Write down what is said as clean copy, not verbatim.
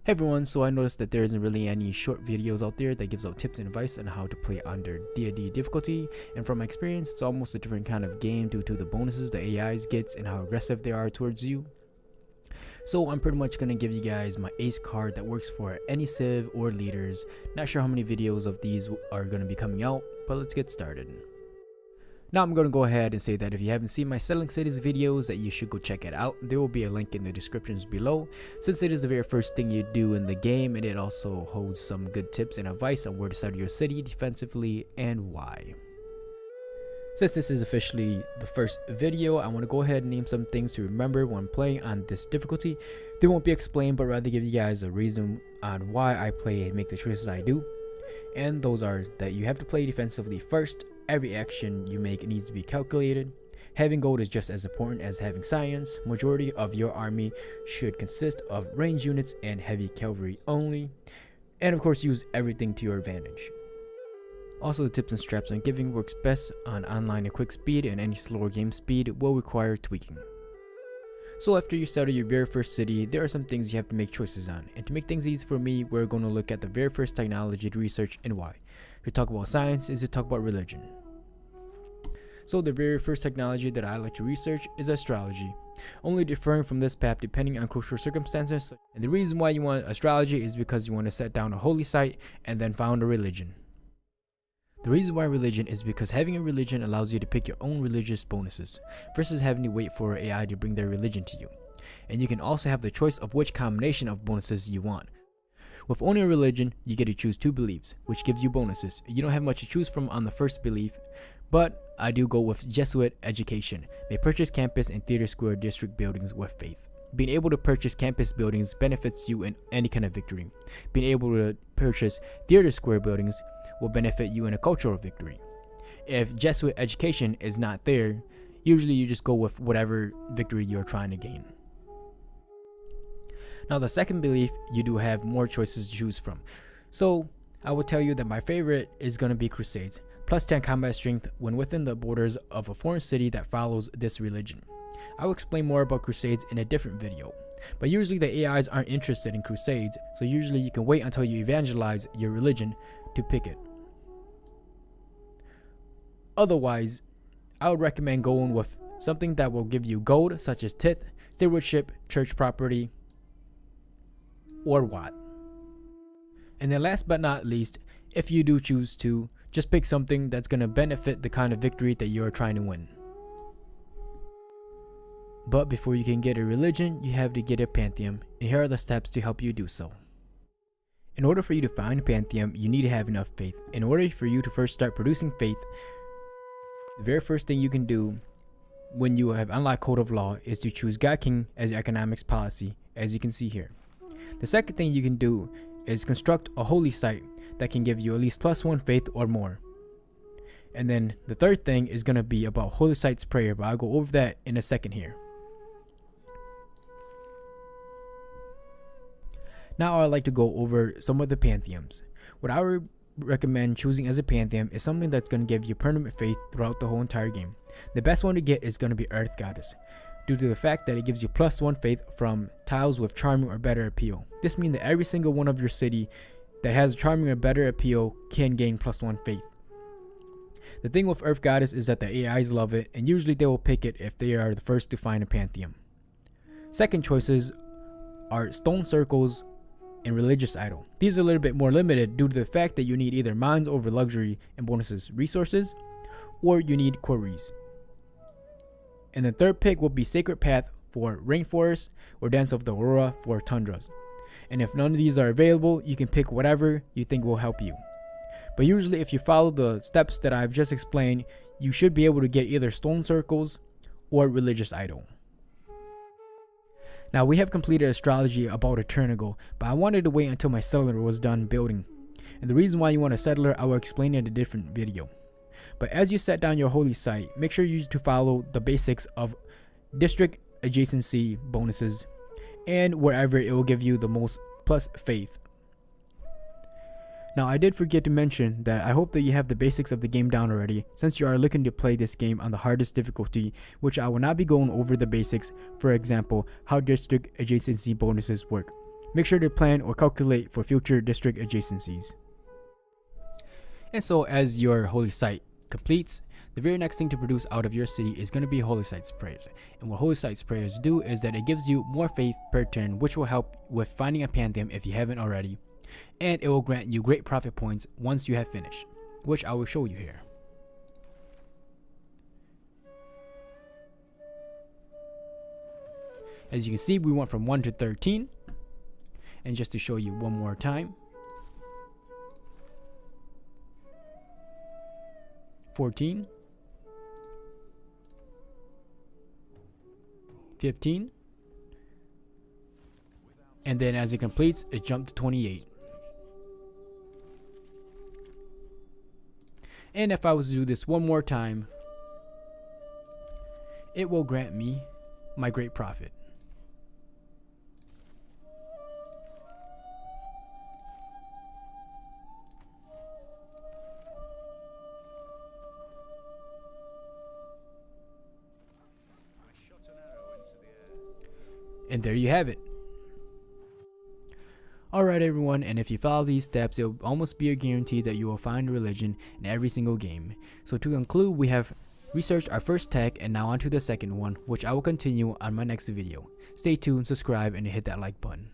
Hey everyone, so I noticed that there isn't really any short videos out there that gives out tips and advice on how to play under D&D difficulty, and from my experience it's almost a different kind of game due to the bonuses the AIs gets and how aggressive they are towards you. So I'm pretty much going to give you guys my ace card that works for any Civ or leaders. Not sure how many videos of these are going to be coming out, but let's get started. Now I'm going to go ahead and say that if you haven't seen my Selling Cities videos, that you should go check it out. There will be a link in the descriptions below, since it is the very first thing you do in the game, and it also holds some good tips and advice on where to settle your city defensively and why. Since this is officially the first video, I want to go ahead and name some things to remember when playing on this difficulty. They won't be explained, but rather give you guys a reason on why I play and make the choices I do. And those are that you have to play defensively first. Every action you make needs to be calculated. Having gold is just as important as having science. Majority of your army should consist of ranged units and heavy cavalry only. And of course, use everything to your advantage. Also, the tips and straps I'm giving works best on online and quick speed, and any slower game speed will require tweaking. So after you settle your very first city, there are some things you have to make choices on. And to make things easy for me, we're going to look at the very first technology to research and why. To talk about science is to talk about religion. So the very first technology that I like to research is astrology, only differing from this path depending on crucial circumstances. And the reason why you want astrology is because you want to set down a holy site and then found a religion. The reason why religion is because having a religion allows you to pick your own religious bonuses versus having to wait for AI to bring their religion to you. And you can also have the choice of which combination of bonuses you want. With owning a religion, you get to choose 2 beliefs, which gives you bonuses. You don't have much to choose from on the first belief, but I do go with Jesuit education. May purchase campus and theater square district buildings with faith. Being able to purchase campus buildings benefits you in any kind of victory. Being able to purchase theater square buildings will benefit you in a cultural victory. If Jesuit education is not there, usually you just go with whatever victory you're trying to gain. Now the second belief, you do have more choices to choose from. So I will tell you that my favorite is going to be Crusades, plus 10 combat strength when within the borders of a foreign city that follows this religion. I will explain more about Crusades in a different video, but usually the AIs aren't interested in Crusades, so usually you can wait until you evangelize your religion to pick it. Otherwise, I would recommend going with something that will give you gold, such as tithe, stewardship, church property, or what. And then last but not least, if you do choose to, just pick something that's going to benefit the kind of victory that you're trying to win. But before you can get a religion, you have to get a pantheon, and here are the steps to help you do so. In order for you to find a pantheon, you need to have enough faith. In order for you to first start producing faith, the very first thing you can do when you have unlocked Code of Law is to choose God King as your economics policy, as you can see here. The second thing you can do is construct a holy site that can give you at least +1 faith or more. And then the third thing is going to be about holy sites prayer, but I'll go over that in a second here. Now I'd like to go over some of the pantheons. What I would recommend choosing as a pantheon is something that's going to give you permanent faith throughout the whole entire game. The best one to get is going to be Earth Goddess, due to the fact that it gives you +1 faith from tiles with charming or better appeal. This means that every single one of your city that has charming or better appeal can gain +1 faith. The thing with Earth Goddess is that the AIs love it, and usually they will pick it if they are the first to find a pantheon. Second choices are stone circles and religious idol. These are a little bit more limited due to the fact that you need either mines over luxury and bonuses resources, or you need quarries. And the third pick will be Sacred Path for rainforests or Dance of the Aurora for tundras. And if none of these are available, you can pick whatever you think will help you. But usually if you follow the steps that I've just explained, you should be able to get either stone circles or religious idol. Now we have completed astrology about a turn ago, but I wanted to wait until my settler was done building. And the reason why you want a settler, I will explain in a different video. But as you set down your holy site, make sure you to follow the basics of district adjacency bonuses and wherever it will give you the most plus faith. Now I did forget to mention that I hope that you have the basics of the game down already, since you are looking to play this game on the hardest difficulty, which I will not be going over the basics, for example, how district adjacency bonuses work. Make sure to plan or calculate for future district adjacencies. And so as your holy site completes, the very next thing to produce out of your city is going to be holy site prayers. And what holy site prayers do is that it gives you more faith per turn, which will help with finding a pantheon if you haven't already. And it will grant you great profit points once you have finished, which I will show you here. As you can see, we went from 1 to 13. And just to show you one more time, 14, 15, and then as it completes, it jumped to 28. And if I was to do this one more time, it will grant me my great profit. And there you have it. Alright everyone, and if you follow these steps, it will almost be a guarantee that you will find religion in every single game. So to conclude, we have researched our first tech and now on to the second one, which I will continue on my next video. Stay tuned, subscribe, and hit that like button.